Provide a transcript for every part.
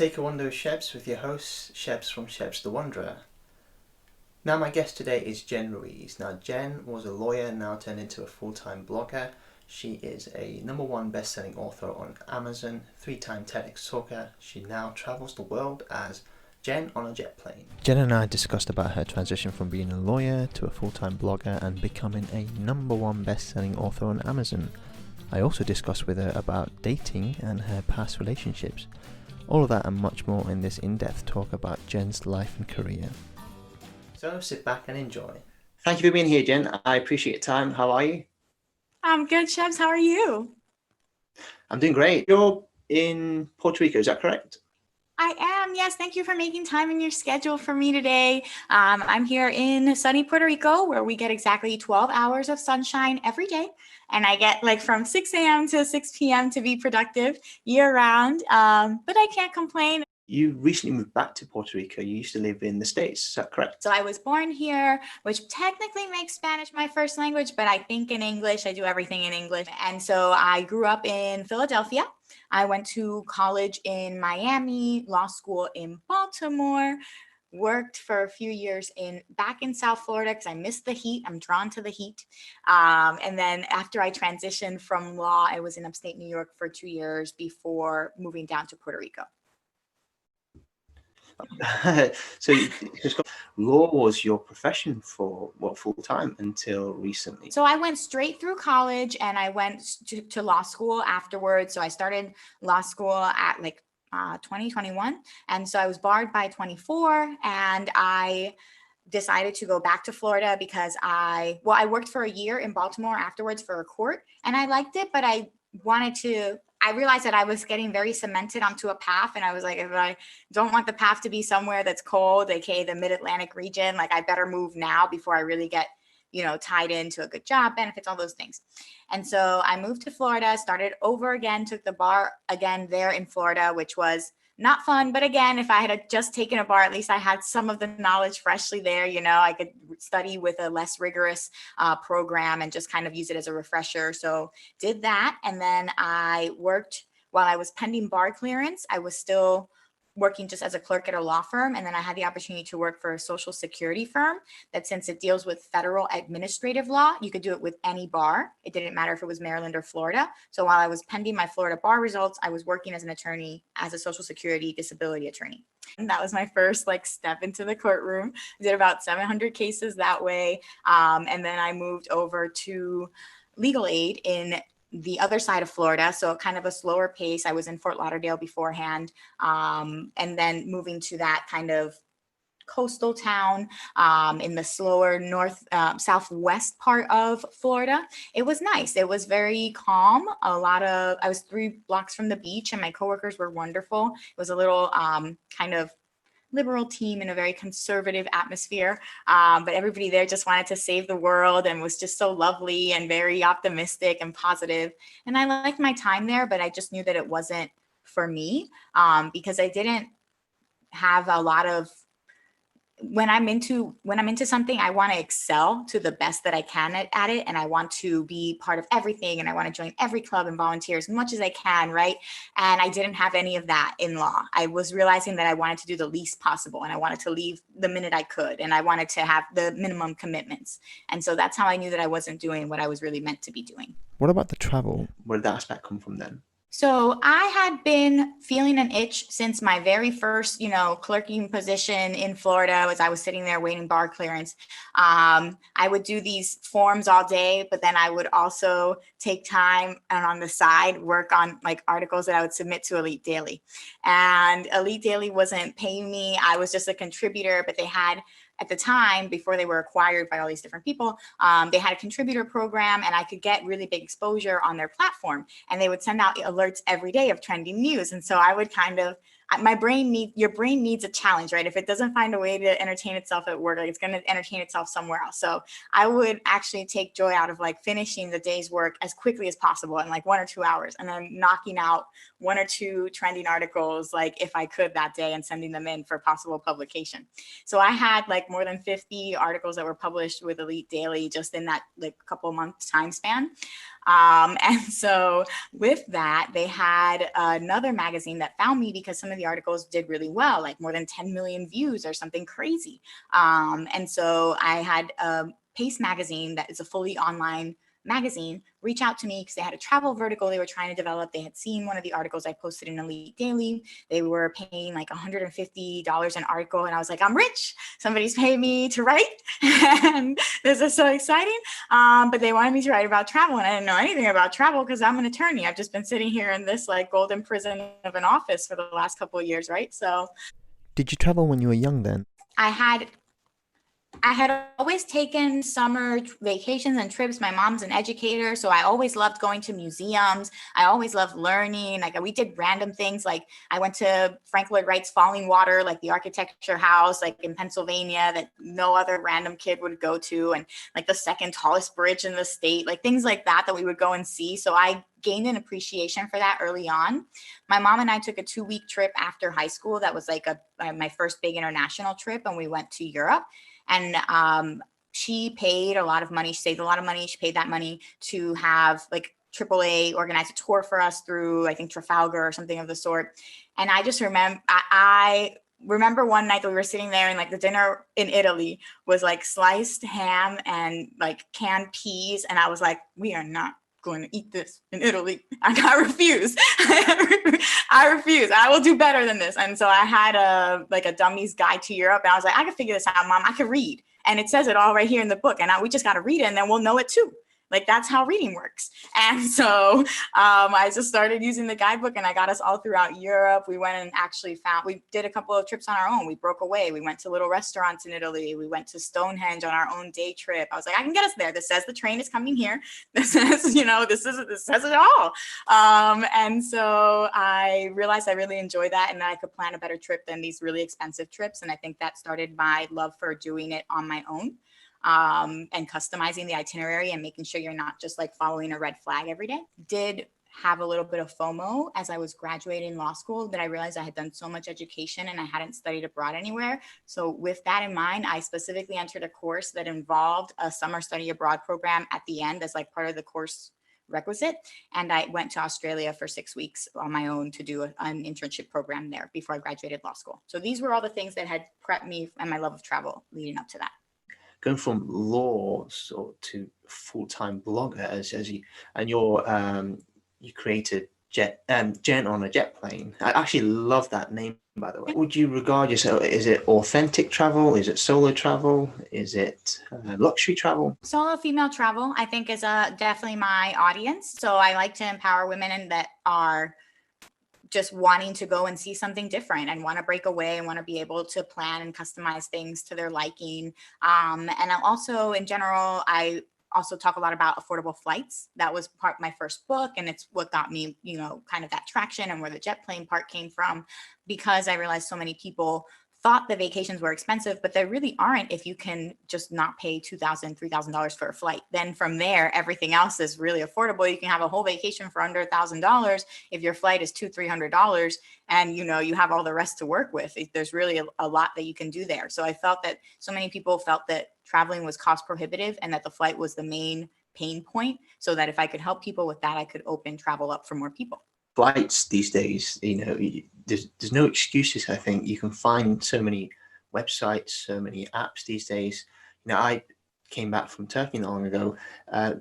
Take a Wander with Shebs with your host, Shebs from Shebs the Wanderer. Now my guest today is Jen Ruiz. Now Jen was a lawyer, now turned into a full-time blogger. She is a #1 best-selling author on Amazon, 3-time TEDx talker. She now travels the world as Jen on a jet plane. Jen and I discussed about her transition from being a lawyer to a full-time blogger and becoming a #1 best-selling author on Amazon. I also discussed with her about dating and her past relationships. All of that and much more in this in-depth talk about Jen's life and career. So sit back and enjoy. Thank you for being here, Jen. I appreciate your time. How are you? I'm good, Shebs. How are you? I'm doing great. You're in Puerto Rico, is that correct? I am. Yes. Thank you for making time in your schedule for me today. I'm here in sunny Puerto Rico, where we get exactly 12 hours of sunshine every day. And I get from 6 a.m. to 6 p.m. to be productive year round. But I can't complain. You recently moved back to Puerto Rico. You used to live in the States, is that correct? So I was born here, which technically makes Spanish my first language, but I think in English, I do everything in English. And so I grew up in Philadelphia. I went to college in Miami, law school in Baltimore, worked for a few years back in South Florida because I miss the heat. I'm drawn to the heat. And then after I transitioned from law, I was in upstate New York for 2 years before moving down to Puerto Rico. So law was your profession for full time until recently? So I went straight through college and I went to law school afterwards. So I started law school at 2021. And so I was barred by 24 and I decided to go back to Florida because I worked for a year in Baltimore afterwards for a court and I liked it, but I realized that I was getting very cemented onto a path. And I was like, if I don't want the path to be somewhere that's cold, aka the mid-Atlantic region, I better move now before I really get, tied into a good job, benefits, all those things. And so I moved to Florida, started over again, took the bar again there in Florida, which was not fun. But again, if I had just taken a bar, at least I had some of the knowledge freshly there. I could study with a less rigorous program and just kind of use it as a refresher. So did that. And then I worked while I was pending bar clearance. I was still working just as a clerk at a law firm. And then I had the opportunity to work for a social security firm that, since it deals with federal administrative law, you could do it with any bar. It didn't matter if it was Maryland or Florida. So while I was pending my Florida bar results, I was working as an attorney, as a social security disability attorney. And that was my first step into the courtroom. I did about 700 cases that way. And then I moved over to legal aid in the other side of Florida. So kind of a slower pace. I was in Fort Lauderdale beforehand. And then moving to that kind of coastal town in the slower southwest part of Florida. It was nice. It was very calm. I was 3 blocks from the beach and my coworkers were wonderful. It was a little kind of liberal team in a very conservative atmosphere. But everybody there just wanted to save the world and was just so lovely and very optimistic and positive. And I liked my time there, but I just knew that it wasn't for me because I didn't have a lot of, when I'm into something, I want to excel to the best that I can at it. And I want to be part of everything. And I want to join every club and volunteer as much as I can. Right. And I didn't have any of that in law. I was realizing that I wanted to do the least possible and I wanted to leave the minute I could. And I wanted to have the minimum commitments. And so that's how I knew that I wasn't doing what I was really meant to be doing. What about the travel? Where did that aspect come from then? So I had been feeling an itch since my very first, clerking position in Florida. I was sitting there waiting bar clearance. I would do these forms all day, but then I would also take time and on the side work on articles that I would submit to Elite Daily. And Elite Daily wasn't paying me. I was just a contributor, but they had, at the time, before they were acquired by all these different people, they had a contributor program and I could get really big exposure on their platform. And they would send out alerts every day of trending news. And so I would your brain needs a challenge, right? If it doesn't find a way to entertain itself at work, it's going to entertain itself somewhere else. So I would actually take joy out of finishing the day's work as quickly as possible in 1 or 2 hours, and then knocking out 1 or 2 trending articles, if I could that day, and sending them in for possible publication. So I had more than 50 articles that were published with Elite Daily just in that couple months time span. And so with that, they had another magazine that found me because some of the articles did really well, like more than 10 million views or something crazy. And so I had Pace magazine, that is a fully online magazine, reach out to me because they had a travel vertical they were trying to develop. They had seen one of the articles I posted in Elite Daily. They were paying like $150 an article. And I was like, I'm rich. Somebody's paying me to write. And this is so exciting. But they wanted me to write about travel. And I didn't know anything about travel because I'm an attorney. I've just been sitting here in this like golden prison of an office for the last couple of years, right? So Did you travel when you were young then? I had always taken summer vacations and trips. My mom's an educator, so I always loved going to museums. I always loved learning. Like we did random things. Like I went to Frank Lloyd Wright's Falling Water, like the architecture house, like in Pennsylvania that no other random kid would go to, and like the second tallest bridge in the state, like things like that we would go and see. So I gained an appreciation for that early on. My mom and I took a 2-week trip after high school. That was like my first big international trip, and we went to Europe. And she paid a lot of money. She saved a lot of money. She paid that money to have like AAA organize a tour for us through, I think, Trafalgar or something of the sort. And I just remember, I remember one night that we were sitting there and like the dinner in Italy was like sliced ham and like canned peas. And I was like, we are not going to eat this in Italy. I refuse. I refuse. I will do better than this. And so I had a dummy's guide to Europe, and I was like, I can figure this out, Mom. I can read, and it says it all right here in the book, and we just got to read it, and then we'll know it too. Like that's how reading works. And so I just started using the guidebook, and I got us all throughout Europe. We went and actually we did a couple of trips on our own. We broke away. We went to little restaurants in Italy. We went to Stonehenge on our own day trip. I was like, I can get us there. This says the train is coming here. This says, this says it all. And so I realized I really enjoyed that, and that I could plan a better trip than these really expensive trips. And I think that started my love for doing it on my own. And customizing the itinerary and making sure you're not just like following a red flag every day. Did have a little bit of FOMO as I was graduating law school, that I realized I had done so much education and I hadn't studied abroad anywhere. So with that in mind, I specifically entered a course that involved a summer study abroad program at the end as like part of the course requisite. And I went to Australia for 6 weeks on my own to do an internship program there before I graduated law school. So these were all the things that had prepped me and my love of travel leading up to that. Going from law to full-time blogger as you, and you created Jen on a jet plane. I actually love that name, by the way. Would you regard yourself, is it authentic travel? Is it solo travel? Is it luxury travel? Solo female travel, I think, is definitely my audience. So I like to empower women that are just wanting to go and see something different and want to break away and want to be able to plan and customize things to their liking. And I also, in general, I also talk a lot about affordable flights. That was part of my first book, and it's what got me, kind of that traction and where the jet plane part came from, because I realized so many people thought the vacations were expensive, but they really aren't if you can just not pay $2,000, $3,000 for a flight. Then from there, everything else is really affordable. You can have a whole vacation for under $1,000 if your flight is $200-$300, and you have all the rest to work with. There's really a lot that you can do there. So I felt that so many people felt that traveling was cost prohibitive and that the flight was the main pain point, so that if I could help people with that, I could open travel up for more people. Flights these days, there's no excuses. I think you can find so many websites, so many apps these days. I came back from Turkey not long ago.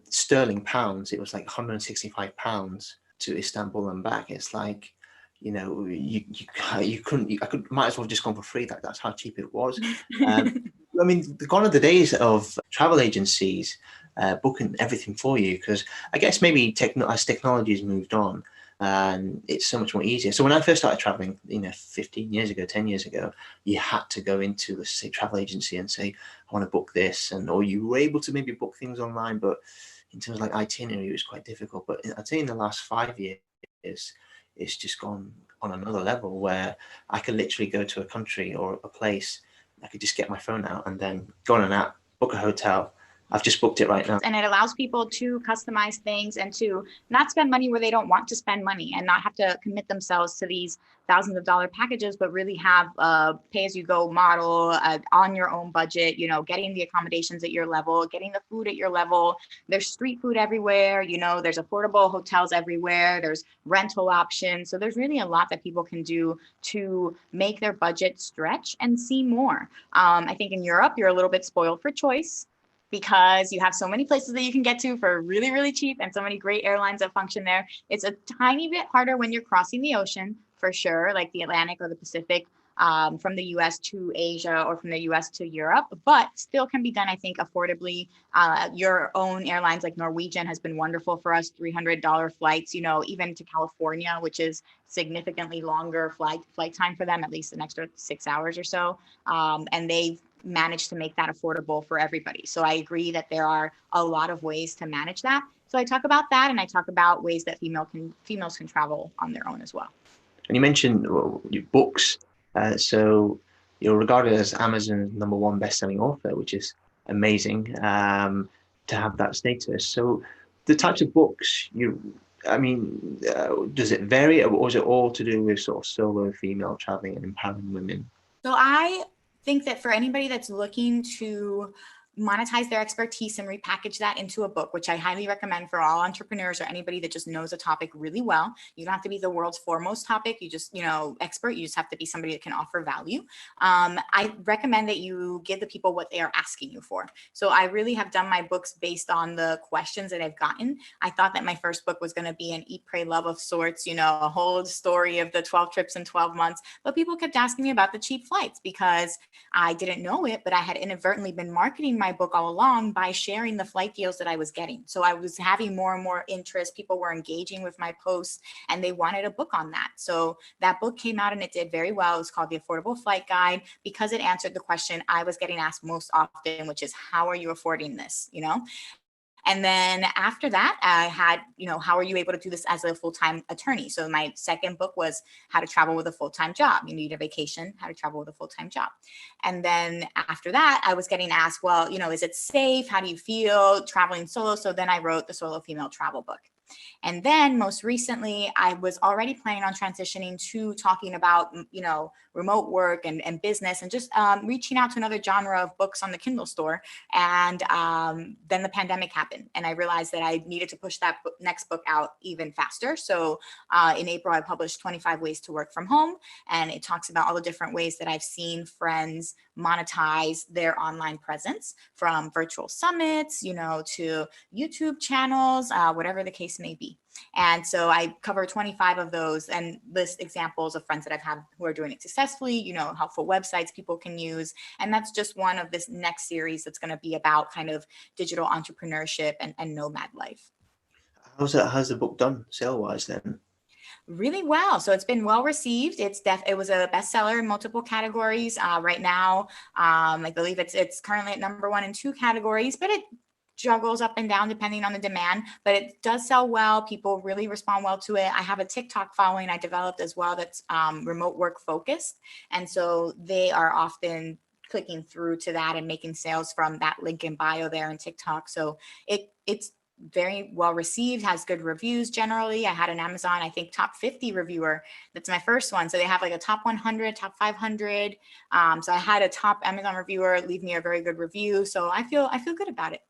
Sterling pounds, it was like £165 to Istanbul and back. It's like, you couldn't. I might as well have just gone for free. That's how cheap it was. I mean, gone are the days of travel agencies booking everything for you, because I guess maybe as technology has moved on, and it's so much more easier. So when I first started traveling, 15 years ago, 10 years ago, you had to go into, let's say, travel agency and say, I want to book this, or you were able to maybe book things online, but in terms of like itinerary, it was quite difficult. But I'd say in the last 5 years, it's just gone on another level, where I could literally go to a country or a place. I could just get my phone out and then go on an app, book a hotel, I've just booked it right now. And it allows people to customize things and to not spend money where they don't want to spend money and not have to commit themselves to these thousands of dollar packages, but really have a pay as you go model on your own budget, you know, getting the accommodations at your level, getting the food at your level. There's street food everywhere, you know, there's affordable hotels everywhere, there's rental options. So there's really a lot that people can do to make their budget stretch and see more. I think in Europe, you're a little bit spoiled for choice, because you have so many places that you can get to for really, really cheap and so many great airlines that function there. It's a tiny bit harder when you're crossing the ocean, for sure, like the Atlantic or the Pacific, from the US to Asia or from the US to Europe, but still can be done, I think, affordably. Your own airlines like Norwegian has been wonderful for us, $300 flights, you know, even to California, which is significantly longer flight time for them, at least an extra 6 hours or so. And they've manage to make that affordable for everybody. So I agree that there are a lot of ways to manage that. So I talk about that, and I talk about ways that females can travel on their own as well. And you mentioned your books. So you're regarded as Amazon's #1 best-selling author, which is amazing to have that status. So the types of books does it vary, or is it all to do with sort of solo female traveling and empowering women? So I think that for anybody that's looking to monetize their expertise and repackage that into a book, which I highly recommend for all entrepreneurs or anybody that just knows a topic really well. You don't have to be the world's foremost topic. You just, expert. You just have to be somebody that can offer value. I recommend that you give the people what they are asking you for. So I really have done my books based on the questions that I've gotten. I thought that my first book was going to be an Eat, Pray, Love of sorts, a whole story of the 12 trips in 12 months. But people kept asking me about the cheap flights because I didn't know it, but I had inadvertently been marketing my book all along by sharing the flight deals that I was getting. So I was having more and more interest. People were engaging with my posts and they wanted a book on that. So that book came out and it did very well. It was called The Affordable Flight Guide because it answered the question I was getting asked most often, which is, how are you affording this? And then after that, I had, how are you able to do this as a full-time attorney? So my second book was How to Travel with a Full-Time Job. You need a vacation, how to travel with a full-time job. And then after that, I was getting asked, well, is it safe? How do you feel traveling solo? So then I wrote the Solo Female Travel book. And then most recently, I was already planning on transitioning to talking about, remote work and business and just reaching out to another genre of books on the Kindle store. And then the pandemic happened. And I realized that I needed to push that next book out even faster. So in April, I published 25 Ways to Work from Home. And it talks about all the different ways that I've seen friends monetize their online presence, from virtual summits, to YouTube channels, whatever the case may be. And so I cover 25 of those and list examples of friends that I've had who are doing it successfully, helpful websites people can use. And that's just one of this next series that's going to be about kind of digital entrepreneurship and nomad life. How's the book done sale-wise then? Really well. So it's been well received. It was a bestseller in multiple categories. Right now, I believe it's currently at #1 in 2 categories, but it juggles up and down depending on the demand, but it does sell well. People really respond well to it. I have a TikTok following I developed as well that's remote work focused. And so they are often clicking through to that and making sales from that link in bio there in TikTok. So it's very well received, has good reviews generally. I had an Amazon, I think, top 50 reviewer. That's my first one. So they have like a top 100, top 500. So I had a top Amazon reviewer leave me a very good review. So I feel good about it.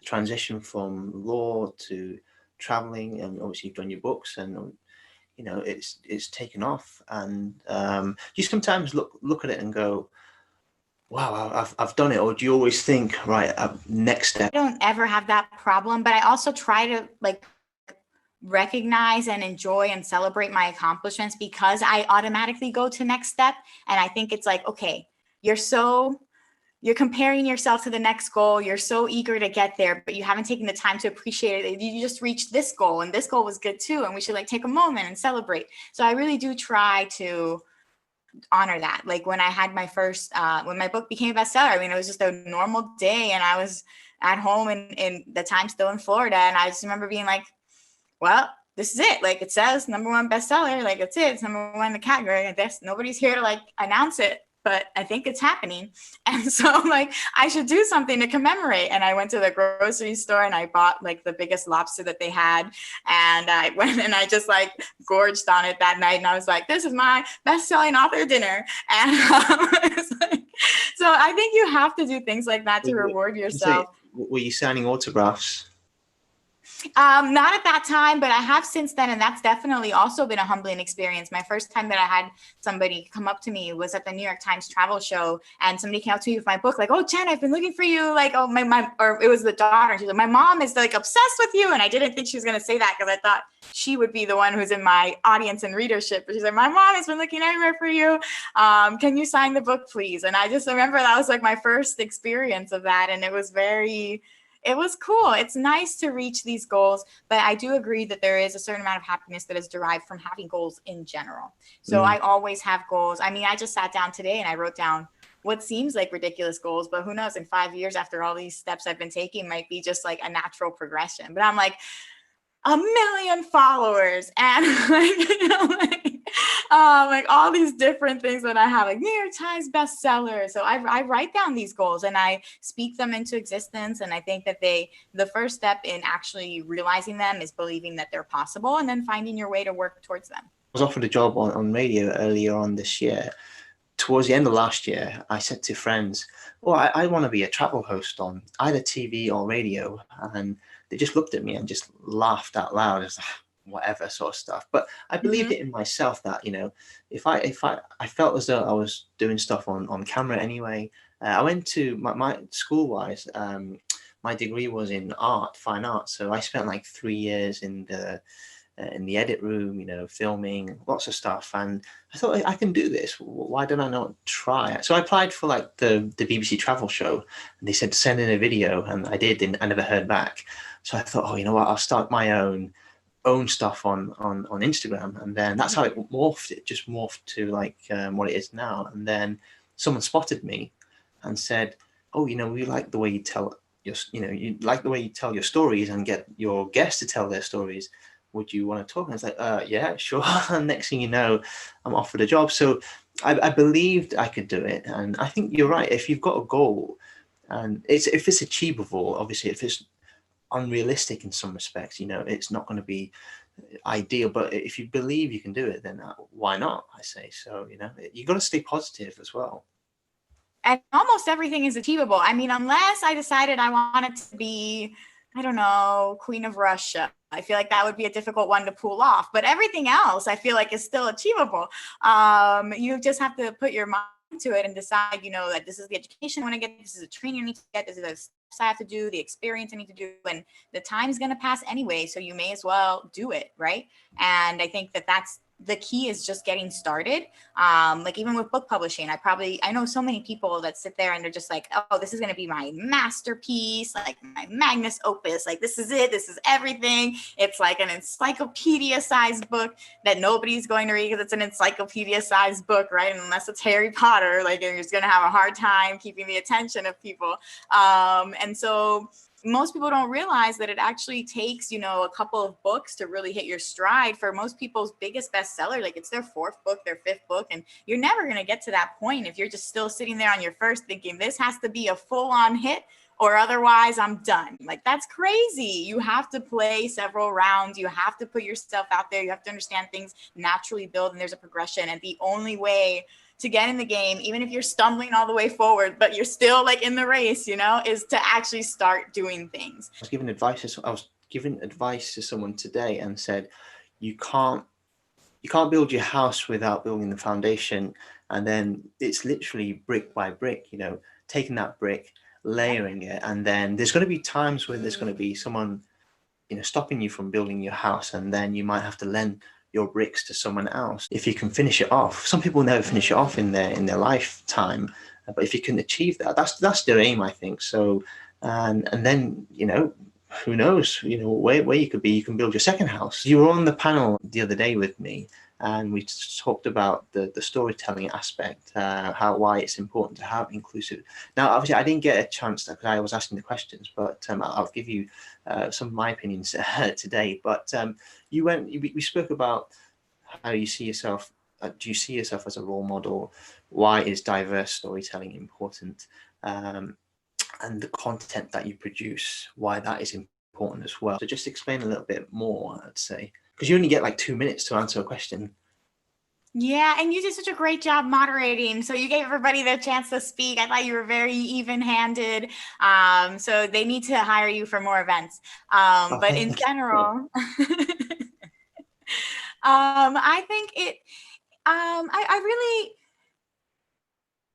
Transition from law to traveling, and obviously you've done your books, and it's taken off. And you sometimes look at it and go, wow, I've done it? Or do you always think, right, next step? I don't ever have that problem, but I also try to recognize and enjoy and celebrate my accomplishments because I automatically go to next step. And I think it's like, okay, you're comparing yourself to the next goal. You're so eager to get there, but you haven't taken the time to appreciate it. You just reached this goal and this goal was good too. And we should take a moment and celebrate. So I really do try to honor that. Like when I had my first, when my book became a bestseller, it was just a normal day and I was at home in the time still in Florida. And I just remember being like, well, this is it. It says #1 bestseller. That's it. It's #1 in the category. I guess nobody's here to announce it, but I think it's happening. And so I'm like, I should do something to commemorate. And I went to the grocery store and I bought like the biggest lobster that they had. And I went and I just like gorged on it that night. And I was like, this is my best-selling author dinner. And it's like, so I think you have to do things like that to reward yourself. Were you signing autographs? Not at that time, but I have since then, and that's definitely also been a humbling experience. My first time that I had somebody come up to me was at the New York Times travel show, and somebody came up to me with my book, like, "Oh, Jen, I've been looking for you." Like, "Oh, my," or it was the daughter. She's like, "My mom is like obsessed with you," and I didn't think she was going to say that because I thought she would be the one who's in my audience and readership. But she's like, "My mom has been looking everywhere for you. Can you sign the book, please?" And I just remember that was like my first experience of that, and it was cool. It's nice to reach these goals, but I do agree that there is a certain amount of happiness that is derived from having goals in general. So I always have goals. I mean, I just sat down today and I wrote down what seems like ridiculous goals, but who knows, in 5 years after all these steps I've been taking might be just like a natural progression. But I'm like, 1 million followers and like all these different things that I have, like New York Times bestseller. So I write down these goals and I speak them into existence. And I think that the first step in actually realizing them is believing that they're possible and then finding your way to work towards them. I was offered a job on radio earlier on this year. Towards the end of last year, I said to friends, "Well, I want to be a travel host on either TV or radio." And they just looked at me and just laughed out loud. It's like, whatever sort of stuff. But I believed it in myself that, if I felt as though I was doing stuff on camera anyway. I went to my school-wise, my degree was in fine art. So I spent like 3 years in the edit room, filming lots of stuff. And I thought, I can do this. Why don't I not try it? So I applied for like the BBC travel show and they said, send in a video. And I did, and I never heard back. So I thought, oh, you know what? I'll start my own stuff on Instagram. And then that's how it morphed. It just morphed to like what it is now. And then someone spotted me and said, oh, we like the way you tell you like the way you tell your stories and get your guests to tell their stories. Would you want to talk? And I was like, yeah, sure. And next thing you know, I'm offered a job. So I believed I could do it. And I think you're right. If you've got a goal and if it's achievable, obviously, if it's unrealistic in some respects, it's not going to be ideal. But if you believe you can do it, then why not? I say so. You got to stay positive as well. And almost everything is achievable. I mean, unless I decided I wanted to be, I don't know, Queen of Russia. I feel like that would be a difficult one to pull off. But everything else, I feel like, is still achievable. You just have to put your mind to it and decide, that this is the education I want to get, this is a training I need to get, this is the steps I have to do, the experience I need to do, and the time's going to pass anyway, so you may as well do it, right? And I think that's the key, is just getting started. Like even with book publishing, I know so many people that sit there and they're just like, oh, this is going to be my masterpiece, like my magnus opus, like this is it, this is everything. It's like an encyclopedia sized book that nobody's going to read because it's an encyclopedia sized book, right? And unless it's Harry Potter, like you're just going to have a hard time keeping the attention of people. And so most people don't realize that it actually takes, a couple of books to really hit your stride. For most people's biggest bestseller, like it's their 4th book, their 5th book. And you're never going to get to that point if you're just still sitting there on your first thinking, this has to be a full-on hit or otherwise I'm done. Like, that's crazy. You have to play several rounds. You have to put yourself out there. You have to understand things naturally build, and there's a progression. And the only way to get in the game, even if you're stumbling all the way forward, but you're still like in the race, is to actually start doing things. I was giving advice to someone today and said, you can't build your house without building the foundation. And then it's literally brick by brick, taking that brick, layering it. And then there's going to be times when there's going to be someone, stopping you from building your house. And then you might have to lend your bricks to someone else if you can finish it off. Some people never finish it off in their lifetime, but if you can achieve that, that's their aim, I think. So and then who knows, where you could be, you can build your second house. You were on the panel the other day with me and we talked about the storytelling aspect, why it's important to have inclusive. Now obviously I didn't get a chance because I was asking the questions, but I'll give you some of my opinions today. But we spoke about how you see yourself do you see yourself as a role model? Why is diverse storytelling important? And the content that you produce, why that is important as well. So just explain a little bit more, I'd say, because you only get like 2 minutes to answer a question. Yeah, and you did such a great job moderating. So you gave everybody their chance to speak. I thought you were very even-handed. So they need to hire you for more events. But in general, I think I really,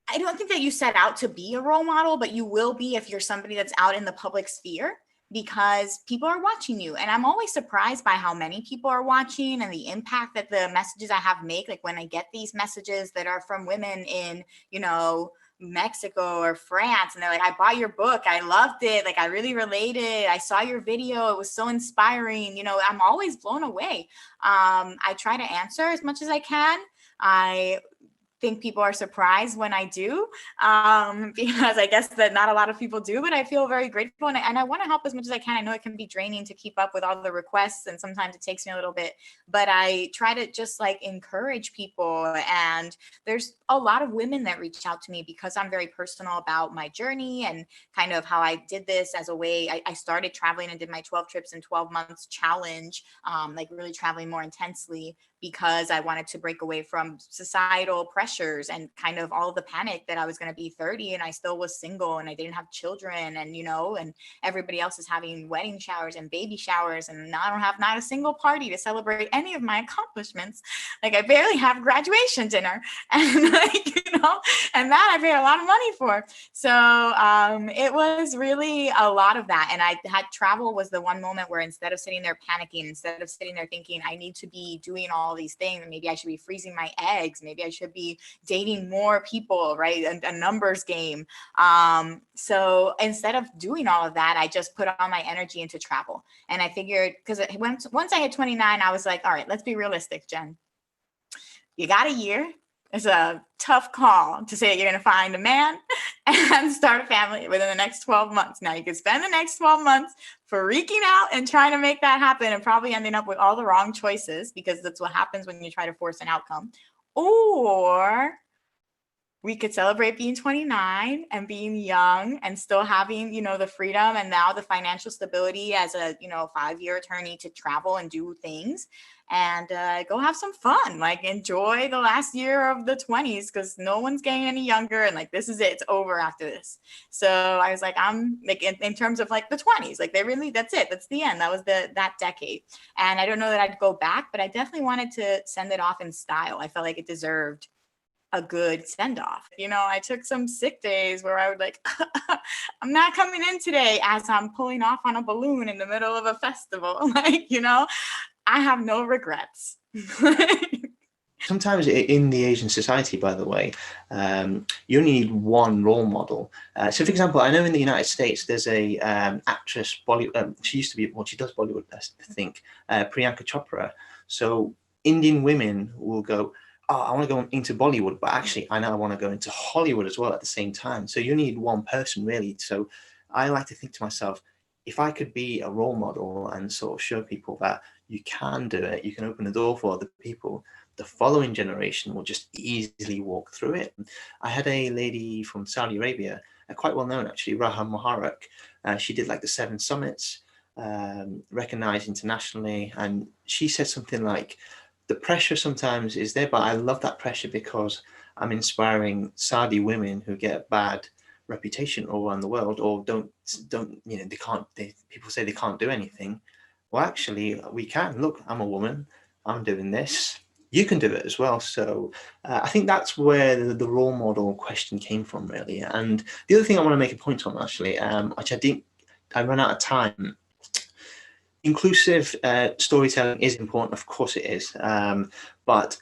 I don't think that you set out to be a role model, but you will be if you're somebody that's out in the public sphere, because people are watching you. And I'm always surprised by how many people are watching and the impact that the messages I have make. Like when I get these messages that are from women in, Mexico or France, and they're like, I bought your book, I loved it, like I really related, I saw your video, it was so inspiring. I'm always blown away. I try to answer as much as I can. I think people are surprised when I do, because I guess that not a lot of people do, but I feel very grateful, and I want to help as much as I can. I know it can be draining to keep up with all the requests, and sometimes it takes me a little bit, but I try to just like encourage people. And there's a lot of women that reach out to me because I'm very personal about my journey and kind of how I did this as a way. I started traveling and did my 12 trips in 12 months challenge, like really traveling more intensely, because I wanted to break away from societal pressures and kind of all of the panic that I was going to be 30 and I still was single and I didn't have children, and and everybody else is having wedding showers and baby showers, and I don't have not a single party to celebrate any of my accomplishments. Like I barely have graduation dinner, and and that I paid a lot of money for. So it was really a lot of that. And I had travel was the one moment where instead of sitting there panicking, instead of sitting there thinking I need to be doing all these things, maybe I should be freezing my eggs, maybe I should be dating more people, right? A numbers game. So instead of doing all of that, I just put all my energy into travel. And I figured, because once I hit 29, I was like, all right, let's be realistic, Jen. You got a year. It's a tough call to say you're going to find a man and start a family within the next 12 months. Now, you could spend the next 12 months freaking out and trying to make that happen and probably ending up with all the wrong choices, because that's what happens when you try to force an outcome. Or we could celebrate being 29 and being young and still having, the freedom and now the financial stability as a, 5-year attorney to travel and do things and go have some fun, like enjoy the last year of the 20s, because no one's getting any younger. And like, this is it. It's over after this. So I was like, I'm like, in terms of like the 20s, like that's it. That's the end. That was that decade. And I don't know that I'd go back, but I definitely wanted to send it off in style. I felt like it deserved a good send off. I took some sick days where I would like, I'm not coming in today, as I'm pulling off on a balloon in the middle of a festival. Like, I have no regrets. Sometimes in the Asian society, by the way, you only need one role model. So, for example, I know in the United States, there's a actress, Bollywood. She used to be, she does Bollywood, I think, Priyanka Chopra. So Indian women will go, oh, I want to go into Bollywood, but actually I know I want to go into Hollywood as well at the same time. So you need one person really. So I like to think to myself, if I could be a role model and sort of show people that you can do it, you can open the door for other people, the following generation will just easily walk through it. I had a lady from Saudi Arabia, quite well known actually, Raham Muharak. She did like the 7 summits, recognized internationally. And she said something like, the pressure sometimes is there, but I love that pressure because I'm inspiring Saudi women who get a bad reputation all around the world, or don't people say they can't do anything. Well, actually, we can. Look, I'm a woman. I'm doing this. You can do it as well. So I think that's where the role model question came from, really. And the other thing I want to make a point on, actually, which I ran out of time. Inclusive storytelling is important, of course it is. But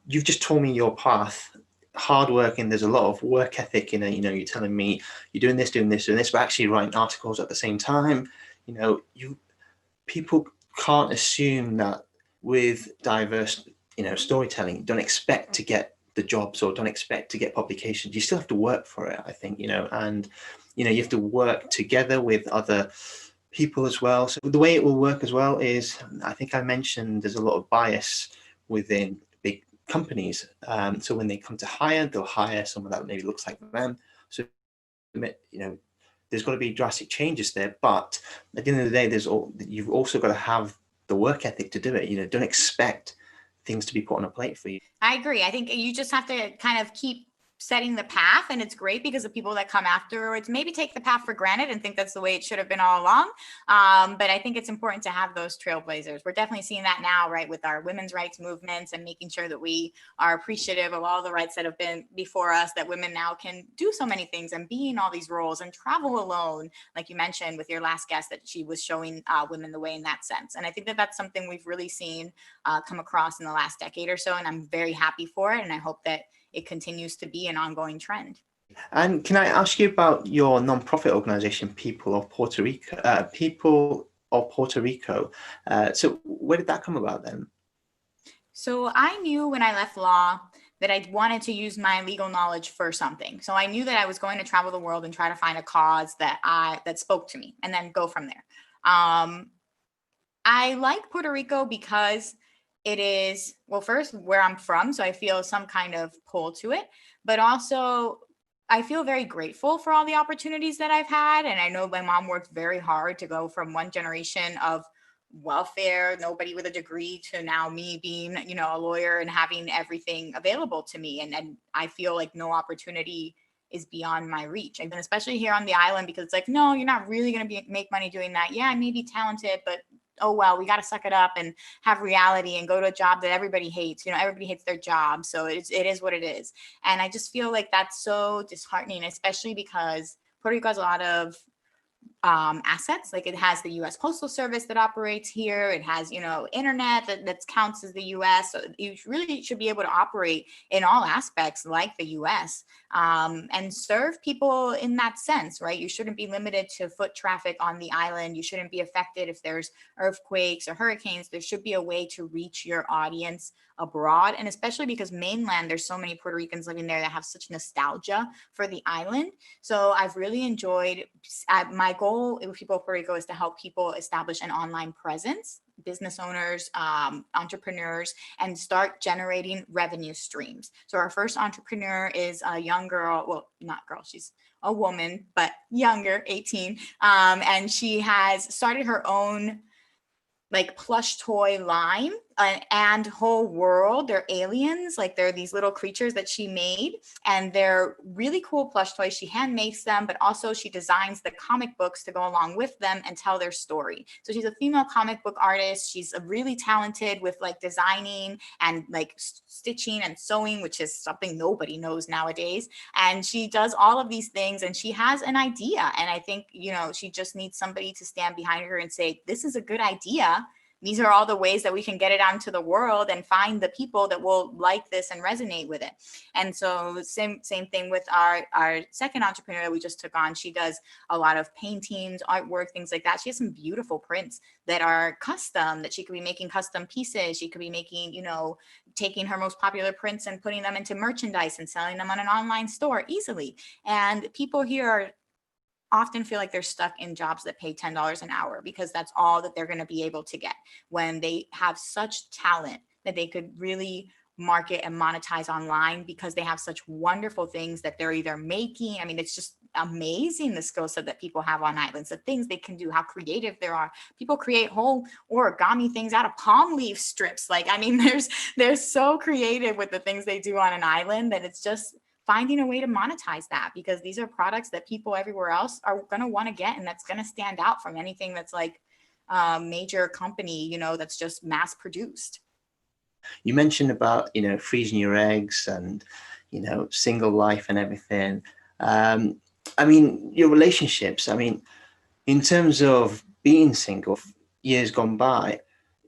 you've just told me your path. Hardworking, there's a lot of work ethic in it. You're telling me you're doing this, but actually writing articles at the same time. People can't assume that with diverse, storytelling, don't expect to get the jobs or don't expect to get publications. You still have to work for it, I think, and you have to work together with other people as well. So the way it will work as well is, I think I mentioned, there's a lot of bias within big companies. So when they come to hire, they'll hire someone that maybe looks like them. So there's got to be drastic changes there. But at the end of the day, you've also got to have the work ethic to do it. Don't expect things to be put on a plate for you. I agree. I think you just have to kind of keep setting the path, and it's great because the people that come afterwards maybe take the path for granted and think that's the way it should have been all along. But I think it's important to have those trailblazers. We're definitely seeing that now, right, with our women's rights movements and making sure that we are appreciative of all the rights that have been before us, that women now can do so many things and be in all these roles and travel alone, like you mentioned with your last guest, that she was showing women the way in that sense. And I think that that's something we've really seen come across in the last decade or so, and I'm very happy for it, and I hope that it continues to be an ongoing trend. And can I ask you about your nonprofit organization, People of Puerto Rico? So where did that come about then? So I knew when I left law that I wanted to use my legal knowledge for something. So I knew that I was going to travel the world and try to find a cause that spoke to me, and then go from there. I like Puerto Rico because it is, well, first, where I'm from, so I feel some kind of pull to it, but also I feel very grateful for all the opportunities that I've had. And I know my mom worked very hard to go from one generation of welfare, nobody with a degree, to now me being, a lawyer and having everything available to me. And I feel like no opportunity is beyond my reach. And especially here on the island, because it's like, no, you're not really going to make money doing that. Yeah, I may be talented, but oh, well, we got to suck it up and have reality and go to a job that everybody hates. Everybody hates their job. So it is what it is. And I just feel like that's so disheartening, especially because Puerto Rico has a lot of assets. Like, it has the U.S. Postal Service that operates here. It has, internet that counts as the U.S. So you really should be able to operate in all aspects like the U.S. And serve people in that sense, right? You shouldn't be limited to foot traffic on the island. You shouldn't be affected if there's earthquakes or hurricanes. There should be a way to reach your audience abroad. And especially because mainland, there's so many Puerto Ricans living there that have such nostalgia for the island. So I've really enjoyed, my goal with People of Puerto Rico is to help people establish an online presence, business owners, entrepreneurs, and start generating revenue streams. So our first entrepreneur is a young girl, well, not girl, she's a woman, but younger, 18. And she has started her own plush toy line and whole world. They're aliens, they're these little creatures that she made, and they're really cool plush toys. She hand makes them, but also she designs the comic books to go along with them and tell their story. So she's a female comic book artist. She's really talented with designing and stitching and sewing, which is something nobody knows nowadays. And she does all of these things, and she has an idea. And I think, she just needs somebody to stand behind her and say, this is a good idea. These are all the ways that we can get it out into the world and find the people that will like this and resonate with it. And so same thing with our second entrepreneur that we just took on. She does a lot of paintings, artwork, things like that. She has some beautiful prints that are custom, that she could be making custom pieces. She could be making, taking her most popular prints and putting them into merchandise and selling them on an online store easily. And people here are often feel like they're stuck in jobs that pay $10 an hour because that's all that they're going to be able to get, when they have such talent that they could really market and monetize online, because they have such wonderful things that they're either making. I mean, it's just amazing, the skill set that people have on islands, the things they can do, how creative there are. People create whole origami things out of palm leaf strips. They're so creative with the things they do on an island that it's just finding a way to monetize that, because these are products that people everywhere else are going to want to get, and that's going to stand out from anything that's a major company, that's just mass produced. You mentioned about, freezing your eggs and, single life and everything. Your relationships, in terms of being single, years gone by,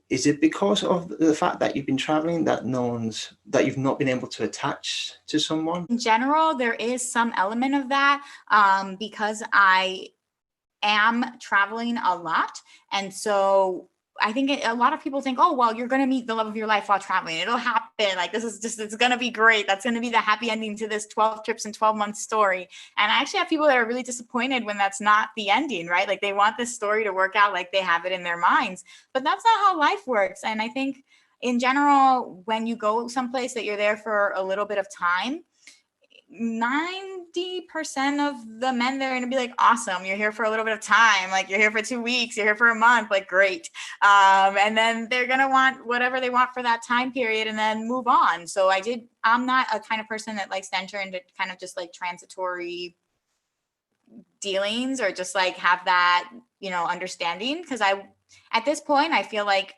is it because of the fact that you've been traveling that you've not been able to attach to someone? In general, there is some element of that, because I am traveling a lot. And so I think a lot of people think, oh, well, you're going to meet the love of your life while traveling. It'll happen. It's going to be great. That's going to be the happy ending to this 12 trips and 12 months story. And I actually have people that are really disappointed when that's not the ending, right? They want this story to work out like they have it in their minds, but that's not how life works. And I think, in general, when you go someplace that you're there for a little bit of time, 90% of the men, they're going to be like, awesome, you're here for a little bit of time. Like, you're here for 2 weeks, you're here for a month, like, great. And then they're going to want whatever they want for that time period and then move on. So I'm not a kind of person that likes to enter into kind of just like transitory dealings or just like have that, understanding. Because at this point, I feel like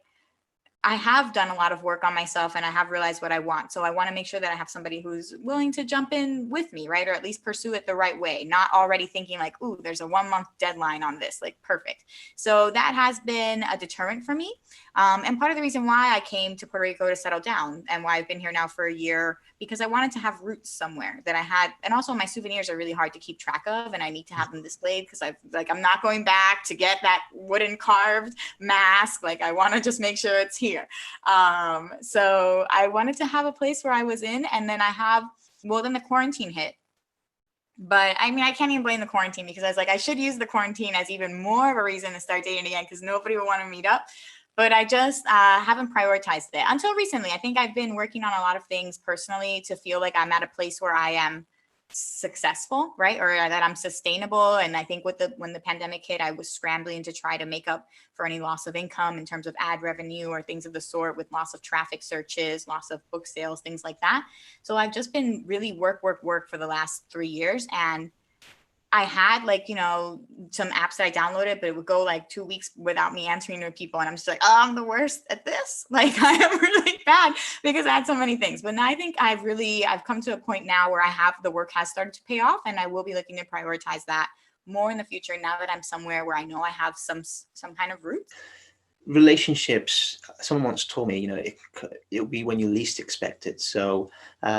I have done a lot of work on myself and I have realized what I want. So I want to make sure that I have somebody who's willing to jump in with me, right? Or at least pursue it the right way, not already thinking like, ooh, there's a 1 month deadline on this, like perfect. So that has been a deterrent for me. And part of the reason why I came to Puerto Rico to settle down and why I've been here now for a year, because I wanted to have roots somewhere that I had. And also my souvenirs are really hard to keep track of and I need to have them displayed because I'm not going back to get that wooden carved mask. Like, I want to just make sure it's here. So I wanted to have a place where I was in, and then then the quarantine hit. But I mean, I can't even blame the quarantine because I was like, I should use the quarantine as even more of a reason to start dating again because nobody would want to meet up. But I just haven't prioritized it until recently. I think I've been working on a lot of things personally to feel like I'm at a place where I am successful, right? Or that I'm sustainable. And I think when the pandemic hit, I was scrambling to try to make up for any loss of income in terms of ad revenue or things of the sort, with loss of traffic searches, loss of book sales, things like that. So I've just been really work for the last 3 years. And I had some apps that I downloaded, but it would go like 2 weeks without me answering to people. And I'm just like, oh, I'm the worst at this. Like, I am really bad because I had so many things. But now I think I've come to a point now where the work has started to pay off, and I will be looking to prioritize that more in the future now that I'm somewhere where I know I have some kind of roots. Relationships, someone once told me, it'll be when you least expect it. So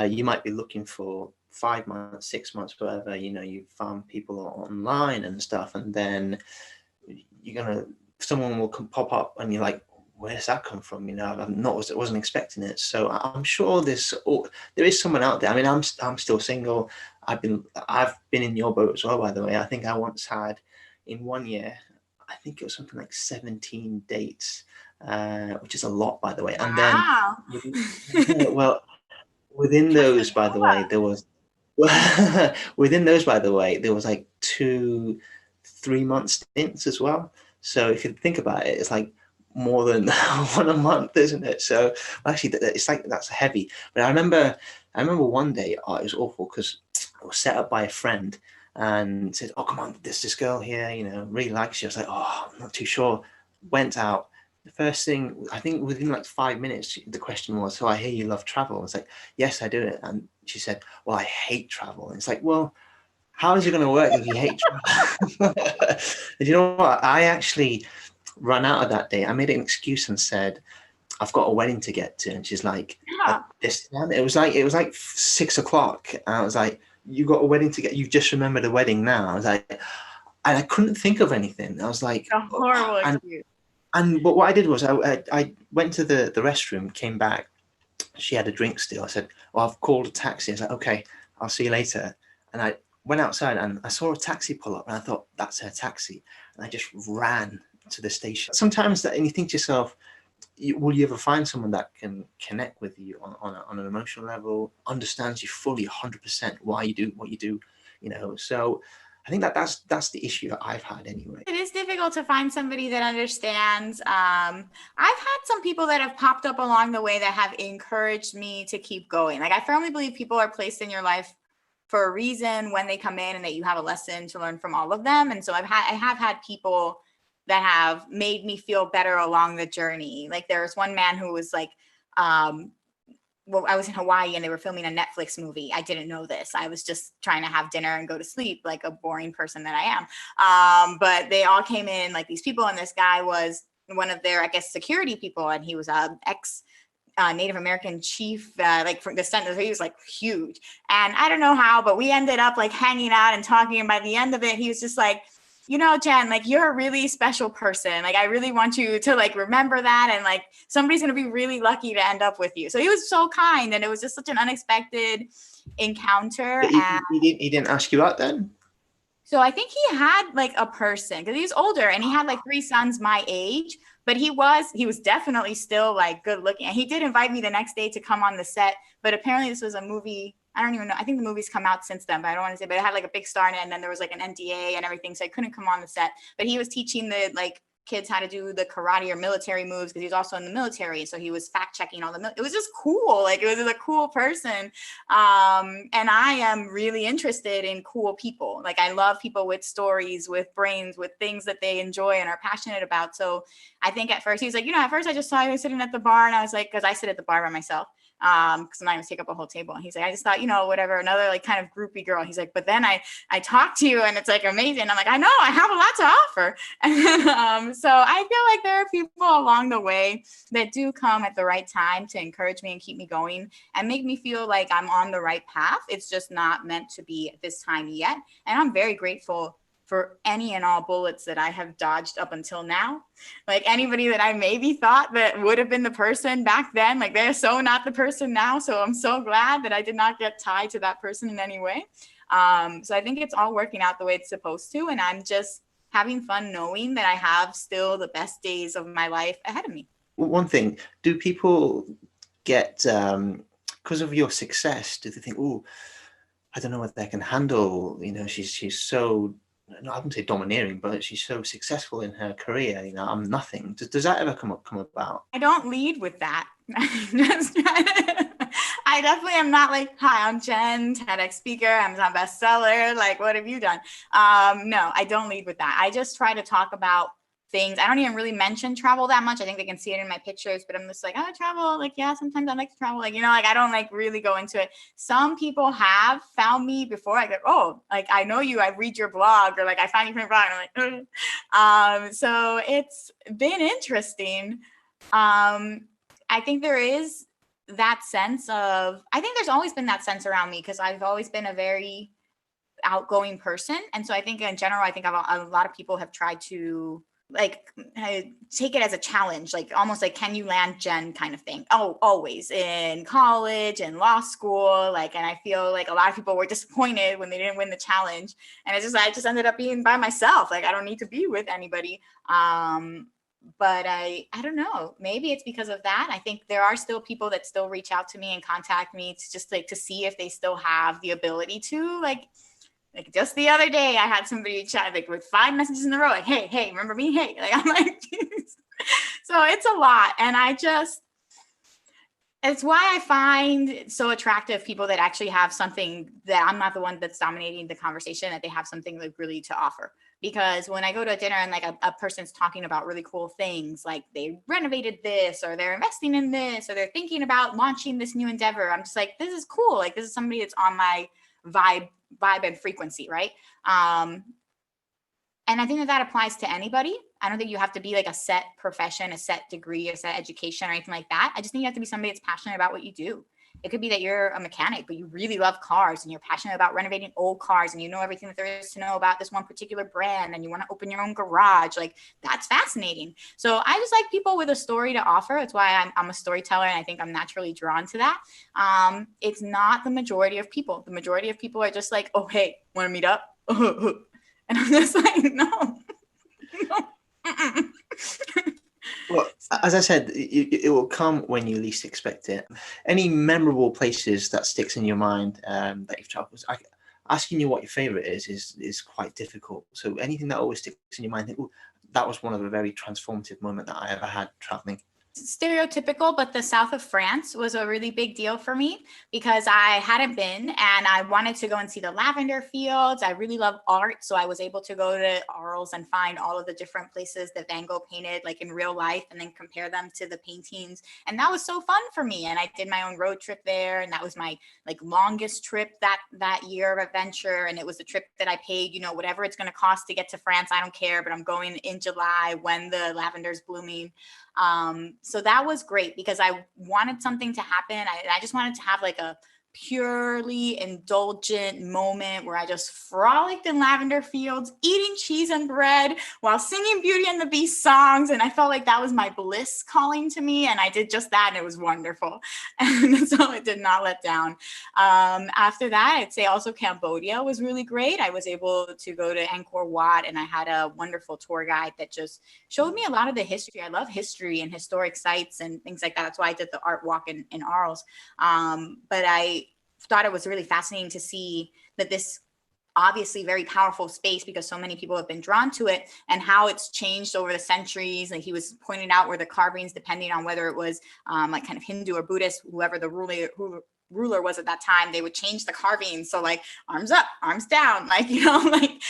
you might be looking for 5 months, 6 months, whatever, you found people online and stuff, and then someone will pop up and you're like, where's that come from? Wasn't expecting it. So I'm sure there is someone out there. I mean, I'm still single. I've been in your boat as well, by the way. I think I once had, in 1 year, I think it was something like 17 dates, which is a lot, by the way. And wow. Then, well, within those, by the way, there was like 2-3 month stints as well. So if you think about it, it's like more than one a month, isn't it? So actually, it's like that's heavy. But I remember one day, it was awful because I was set up by a friend and said, oh, come on, there's this girl here, really likes you. I was like, oh, I'm not too sure. Went out. The first thing, I think within like 5 minutes, the question was, so I hear you love travel. I was like, yes, I do it. And she said, well, I hate travel. And it's like, well, how is it going to work if you hate travel? And you know what? I actually ran out of that day. I made an excuse and said, I've got a wedding to get to. And she's like, Yeah. this time? It was like 6 o'clock. And I was like, you got a wedding to get, you just remembered a wedding now. I was like, and I couldn't think of anything. I was like, a horrible excuse. But what I did was I went to the restroom, came back. She had a drink still. I said, well, I've called a taxi. I was like, okay, I'll see you later. And I went outside and I saw a taxi pull up and I thought, that's her taxi. And I just ran to the station. Sometimes and you think to yourself, will you ever find someone that can connect with you on an emotional level, understands you fully 100% why you do what you do, So I think that's the issue that I've had anyway. It is difficult to find somebody that understands. I've had some people that have popped up along the way that have encouraged me to keep going. Like, I firmly believe people are placed in your life for a reason when they come in, and that you have a lesson to learn from all of them. And so I have had people that have made me feel better along the journey. Like, there was one man who was like, well, I was in Hawaii and they were filming a Netflix movie. I didn't know this. I was just trying to have dinner and go to sleep like a boring person that I am. But they all came in, like these people, and this guy was one of their, I guess, security people. And he was a ex Native American chief, like from the center. He was like huge. And I don't know how, but we ended up like hanging out and talking. And by the end of it, he was just like, Jen, like, you're a really special person. Like, I really want you to like remember that. And like, somebody's going to be really lucky to end up with you. So he was so kind. And it was just such an unexpected encounter. He didn't ask you out then? So I think he had like a person because he's older and he had like three sons my age, but he was definitely still like good looking. And he did invite me the next day to come on the set, but apparently this was a movie. I don't even know. I think the movie's come out since then, but I don't want to say. But it had like a big star in it, and then there was like an NDA and everything, so I couldn't come on the set. But he was teaching the like kids how to do the karate or military moves because he was also in the military, so he was fact checking all the. It was just cool. Like it was just a cool person. And I am really interested in cool people. Like I love people with stories, with brains, with things that they enjoy and are passionate about. So I think at first he was like, at first I just saw you sitting at the bar, and I was like, because I sit at the bar by myself. Because I'm not gonna take up a whole table. And he's like, I just thought, whatever, another like kind of groupie girl. He's like, but then I talked to you and it's like amazing. I'm like, I know, I have a lot to offer. And so I feel like there are people along the way that do come at the right time to encourage me and keep me going and make me feel like I'm on the right path. It's just not meant to be at this time yet. And I'm very grateful for any and all bullets that I have dodged up until now. Like anybody that I maybe thought that would have been the person back then, like they're so not the person now. So I'm so glad that I did not get tied to that person in any way. So I think it's all working out the way it's supposed to. And I'm just having fun knowing that I have still the best days of my life ahead of me. One thing, do people get, because of your success, do they think, oh, I don't know what they can handle, she's so, I wouldn't say domineering, but she's so successful in her career, I'm nothing. Does that ever come about? I don't lead with that. I definitely am not like, hi, I'm Jen, TEDx speaker, I'm a bestseller, like, what have you done? No, I don't lead with that. I just try to talk about things. I don't even really mention travel that much. I think they can see it in my pictures, but I'm just like, travel. Like, yeah, sometimes I like to travel. Like, like I don't like really go into it. Some people have found me before. I go, oh, like I know you. I read your blog, or like I found you from your blog. And I'm like, so it's been interesting. I think there is that sense of. I think there's always been that sense around me because I've always been a very outgoing person, and so I think in general, I think a lot of people have tried to like take it as a challenge, like almost like, can you land Jen kind of thing. Oh, always in college and law school. Like, and I feel like a lot of people were disappointed when they didn't win the challenge. And I just ended up being by myself. Like, I don't need to be with anybody. But I don't know, maybe it's because of that. I think there are still people that still reach out to me and contact me to just like to see if they still have the ability to like just the other day, I had somebody chat like with 5 messages in a row, like, hey, remember me? Hey, like I'm like, geez. So it's a lot. And it's why I find so attractive people that actually have something that I'm not the one that's dominating the conversation, that they have something like really to offer. Because when I go to a dinner and like a person's talking about really cool things, like they renovated this or they're investing in this or they're thinking about launching this new endeavor, I'm just like, this is cool. Like this is somebody that's on my vibe and frequency, right? And I think that applies to anybody. I don't think you have to be like a set profession, a set degree, a set education or anything like that. I just think you have to be somebody that's passionate about what you do. It could be that you're a mechanic, but you really love cars and you're passionate about renovating old cars and you know everything that there is to know about this one particular brand and you want to open your own garage. Like that's fascinating. So I just like people with a story to offer. That's why I'm a storyteller and I think I'm naturally drawn to that. It's not the majority of people. The majority of people are just like, oh, hey, want to meet up? And I'm just like, no. Well, as I said, it will come when you least expect it. Any memorable places that sticks in your mind that you've traveled? Asking you what your favorite is quite difficult. So anything that always sticks in your mind, think, that was one of the very transformative moments that I ever had traveling. Stereotypical, but the south of France was a really big deal for me because I hadn't been and I wanted to go and see the lavender fields. I really love art. So I was able to go to Arles and find all of the different places that Van Gogh painted like in real life and then compare them to the paintings. And that was so fun for me. And I did my own road trip there. And that was my like longest trip that year of adventure. And it was the trip that I paid, whatever it's going to cost to get to France. I don't care, but I'm going in July when the lavender's blooming. So that was great because I wanted something to happen. I just wanted to have like a purely indulgent moment where I just frolicked in lavender fields, eating cheese and bread while singing Beauty and the Beast songs. And I felt like that was my bliss calling to me. And I did just that, and it was wonderful. And so it did not let down. After that, I'd say also Cambodia was really great. I was able to go to Angkor Wat, and I had a wonderful tour guide that just showed me a lot of the history. I love history and historic sites and things like that. That's why I did the art walk in Arles. But I thought it was really fascinating to see that this obviously very powerful space, because so many people have been drawn to it, and how it's changed over the centuries. Like he was pointing out where the carvings, depending on whether it was like kind of Hindu or Buddhist, whoever the ruler was at that time, they would change the carving. So like arms up, arms down, like, you know, like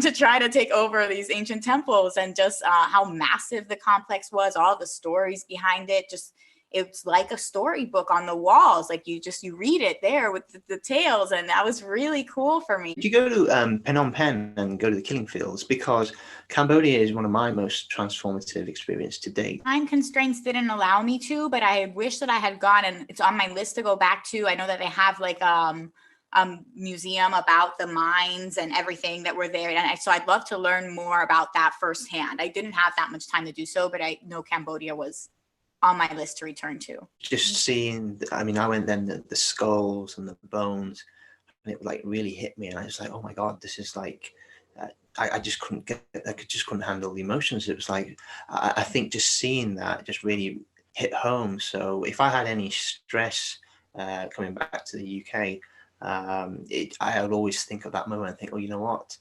to try to take over these ancient temples, and just how massive the complex was, all the stories behind it. Just, it's like a storybook on the walls. Like you read it there with the tales. And that was really cool for me. Did you go to Phnom Penh and go to the Killing Fields? Because Cambodia is one of my most transformative experiences to date. Time constraints didn't allow me to, but I wish that I had gone, and it's on my list to go back to. I know that they have like a museum about the mines and everything that were there. And so I'd love to learn more about that firsthand. I didn't have that much time to do so, but I know Cambodia was on my list to return to. Just seeing, I mean, I went then the skulls and the bones, and it like really hit me. And I was like, oh my God, this is like, I just couldn't just couldn't handle the emotions. It was like, I think just seeing that just really hit home. So if I had any stress coming back to the UK, I would always think of that moment and think, oh, you know what?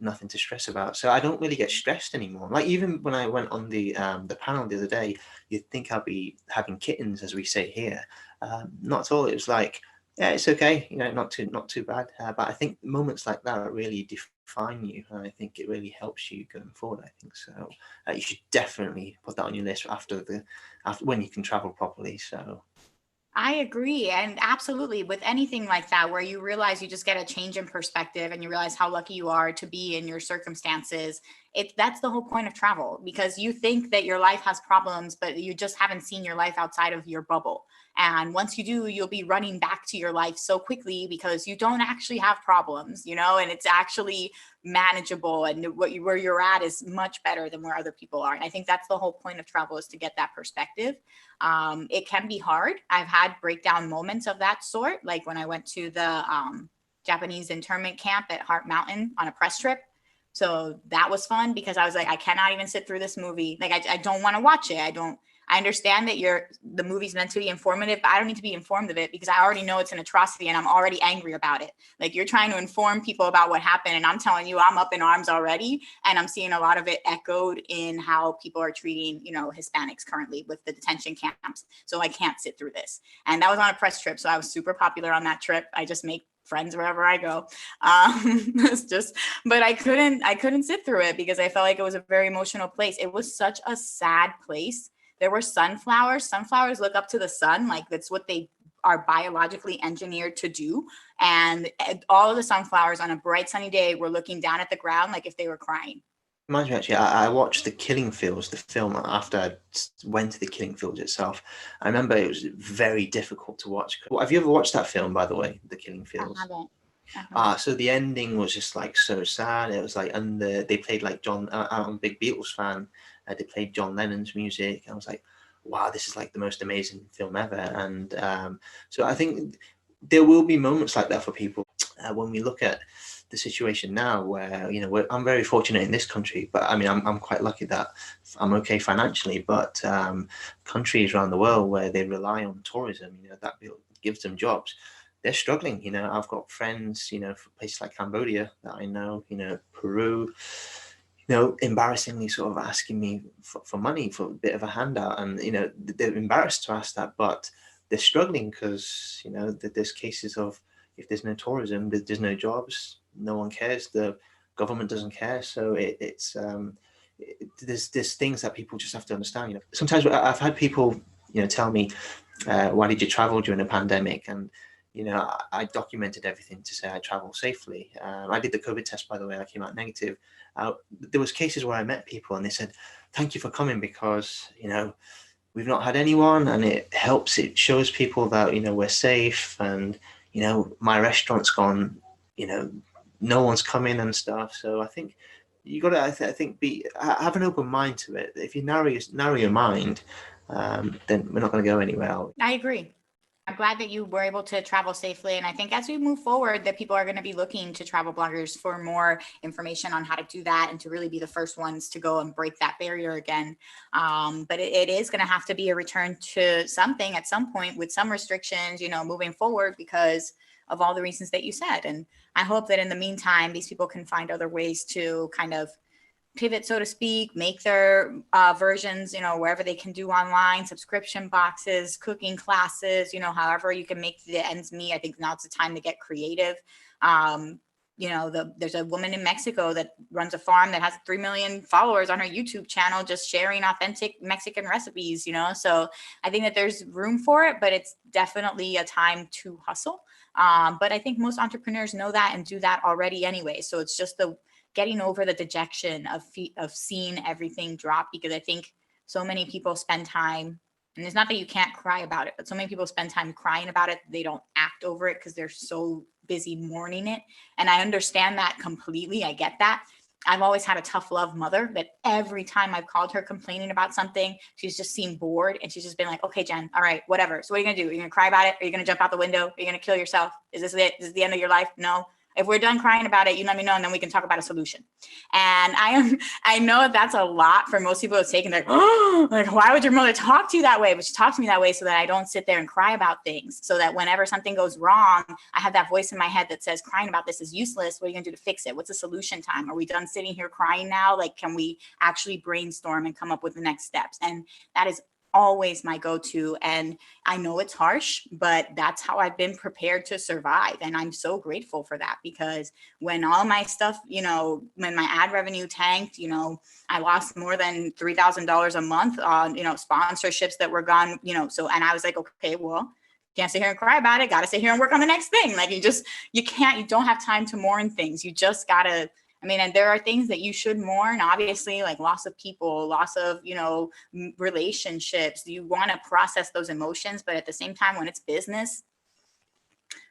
Nothing to stress about. So I don't really get stressed anymore. Like even when I went on the panel the other day, you'd think I'd be having kittens, as we say here. Not at all. It was like, yeah, it's okay, you know, not too bad. But I think moments like that really define you, and I think it really helps you going forward. I think so. You should definitely put that on your list after when you can travel properly. So. I agree. And absolutely, with anything like that, where you realize you just get a change in perspective and you realize how lucky you are to be in your circumstances, that's the whole point of travel, because you think that your life has problems, but you just haven't seen your life outside of your bubble. And once you do, you'll be running back to your life so quickly because you don't actually have problems, you know, and it's actually manageable, and where you're at is much better than where other people are. And I think that's the whole point of travel, is to get that perspective. It can be hard. I've had breakdown moments of that sort, like when I went to the Japanese internment camp at Heart Mountain on a press trip. So that was fun, because I was like, I cannot even sit through this movie. Like, I don't want to watch it. I understand that the movie's meant to be informative, but I don't need to be informed of it, because I already know it's an atrocity and I'm already angry about it. Like, you're trying to inform people about what happened, and I'm telling you, I'm up in arms already. And I'm seeing a lot of it echoed in how people are treating, you know, Hispanics currently with the detention camps. So I can't sit through this. And that was on a press trip. So I was super popular on that trip. I just make friends wherever I go. But I couldn't sit through it, because I felt like it was a very emotional place. It was such a sad place. There were sunflowers. Sunflowers look up to the sun. Like, that's what they are biologically engineered to do. And all of the sunflowers on a bright sunny day were looking down at the ground like if they were crying. Reminds me, actually, I watched The Killing Fields, the film, after I went to The Killing Fields itself. I remember it was very difficult to watch. Have you ever watched that film, by the way, The Killing Fields? I haven't. So the ending was just like so sad. It was like, and they played like John. I'm a big Beatles fan. They played John Lennon's music. I was like, wow, this is like the most amazing film ever. And so I think there will be moments like that for people when we look at the situation now, where, you know, I'm very fortunate in this country, but I mean, I'm quite lucky that I'm okay financially. But countries around the world where they rely on tourism, you know, that gives them jobs, they're struggling. You know, I've got friends, you know, for places like Cambodia that I know, you know, Peru, you know, embarrassingly sort of asking me for money, for a bit of a handout. And, you know, they're embarrassed to ask that, but they're struggling because, you know, there's cases of, if there's no tourism, there's no jobs, no one cares, the government doesn't care. So there's things that people just have to understand. You know, sometimes I've had people, you know, tell me, why did you travel during the pandemic? And, you know, I documented everything to say I travel safely. I did the COVID test, by the way. I came out negative. There was cases where I met people and they said, thank you for coming, because, you know, we've not had anyone, and it helps. It shows people that we're safe, and my restaurant's gone. No one's coming and stuff. So I think you got to. I think have an open mind to it. If you narrow your mind, then we're not going to go anywhere else. I agree. I'm glad that you were able to travel safely. And I think as we move forward, that people are going to be looking to travel bloggers for more information on how to do that and to really be the first ones to go and break that barrier again. But it is going to have to be a return to something at some point with some restrictions, moving forward because of all the reasons that you said. And I hope that in the meantime, these people can find other ways to kind of pivot, so to speak, make their versions, wherever they can do online, subscription boxes, cooking classes, however you can make the ends meet. I think now's the time to get creative. There's a woman in Mexico that runs a farm that has 3 million followers on her YouTube channel, just sharing authentic Mexican recipes, So I think that there's room for it, but it's definitely a time to hustle. But I think most entrepreneurs know that and do that already anyway. So it's just getting over the dejection of seeing everything drop, because I think so many people spend time, and it's not that you can't cry about it, but so many people spend time crying about it. They don't act over it because they're so busy mourning it. And I understand that completely. I get that. I've always had a tough love mother that every time I've called her complaining about something, she's just seemed bored and she's just been like, okay, Jen, all right, whatever. So what are you going to do? Are you going to cry about it? Are you going to jump out the window? Are you going to kill yourself? Is this it? Is this the end of your life? No. If we're done crying about it, you let me know, and then we can talk about a solution. And I know that's a lot for most people to take, and they're like, oh, like, why would your mother talk to you that way? But she talks to me that way so that I don't sit there and cry about things, so that whenever something goes wrong, I have that voice in my head that says, crying about this is useless. What are you going to do to fix it? What's the solution time? Are we done sitting here crying now? Like, can we actually brainstorm and come up with the next steps? And that is always my go-to. And I know it's harsh, but that's how I've been prepared to survive. And I'm so grateful for that, because when all my stuff, when my ad revenue tanked, I lost more than $3,000 a month on, sponsorships that were gone, so, and I was like, okay, well, can't sit here and cry about it. Got to sit here and work on the next thing. Like you don't have time to mourn things. You just gotta, and there are things that you should mourn, obviously, like loss of people, loss of, relationships. You want to process those emotions, but at the same time, when it's business,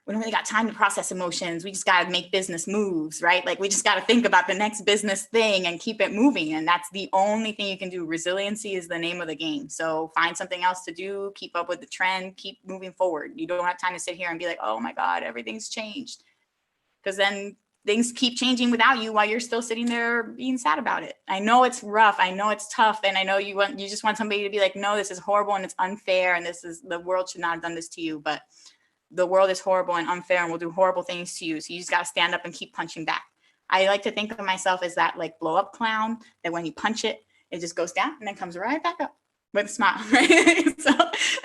we don't really got time to process emotions. We just got to make business moves, right? Like we just got to think about the next business thing and keep it moving. And that's the only thing you can do. Resiliency is the name of the game. So find something else to do, keep up with the trend, keep moving forward. You don't have time to sit here and be like, oh my God, everything's changed. Because then things keep changing without you while you're still sitting there being sad about it. I know it's rough. I know it's tough. And I know you just want somebody to be like, no, this is horrible and it's unfair. And the world should not have done this to you. But the world is horrible and unfair and will do horrible things to you. So you just got to stand up and keep punching back. I like to think of myself as that like blow up clown that when you punch it, it just goes down and then comes right back up with a smile, right? So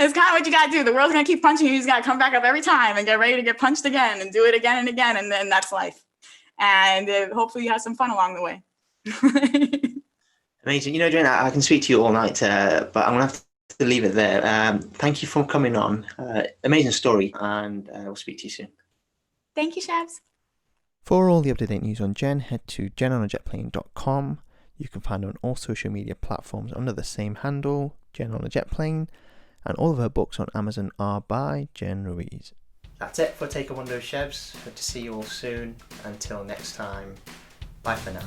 it's kind of what you got to do. The world's going to keep punching you. You just got to come back up every time and get ready to get punched again and do it again and again. And then that's life. And hopefully you have some fun along the way. Amazing. Jen, I can speak to you all night, but I'm going to have to leave it there. Thank you for coming on. Amazing story, and we'll speak to you soon. Thank you, Shabs. For all the up-to-date news on Jen, head to jenonajetplane.com. You can find her on all social media platforms under the same handle, Jen on a Jet Plane, and all of her books on Amazon are by Jen Ruiz. That's it for Take a Wonder of Shebs. Hope to see you all soon. Until next time, bye for now.